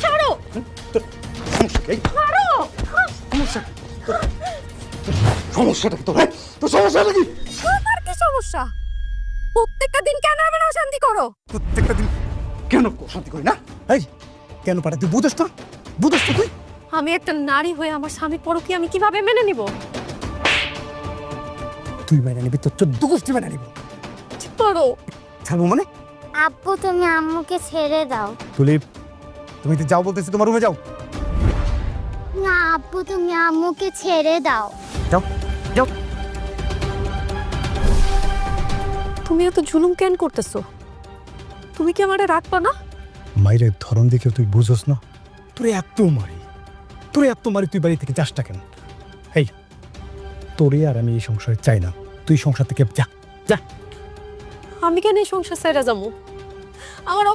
ছাড়ো ছাড়ো সমস্যাটা কি তোর? তোর সমস্যাটা কি? তোমার কি সমস্যা? প্রত্যেকটা দিন কেন এমন অশান্তি করো? প্রত্যেকটা দিন কেন শান্তি করি না? এই কেন পারে তুই বুঝস না? বুঝস তো তুই? আমি একটা নারী হয়ে আমার স্বামী পরকীয়া আমি কিভাবে মেনে নিব? তুই মেনে নিবি, তোর 14 গোষ্ঠী মেনে নিব। করো ছাড়বো মানে? আব্বু তুমি আম্মুকে ছেড়ে দাও। তুলিপ, তুমি তো যাও বলতেছি, তোমার রুমে যাও। না আব্বু তুমি আম্মুকে ছেড়ে দাও। যাও যাও। তুমি এত জুলুম কেন করতেছো? তুমি কি আমারে রাখবা না? মাইরের ধরন দেখে তুই বুঝোস না? তোরে এত মারি, তুই বাড়ি থেকে যাসটা কেন? এই তোরে আর আমি এই সংসারে চাই না, তুই সংসার থেকে যা যা। আমি কেন এই সংসার ছেড়ে যাবো? আমার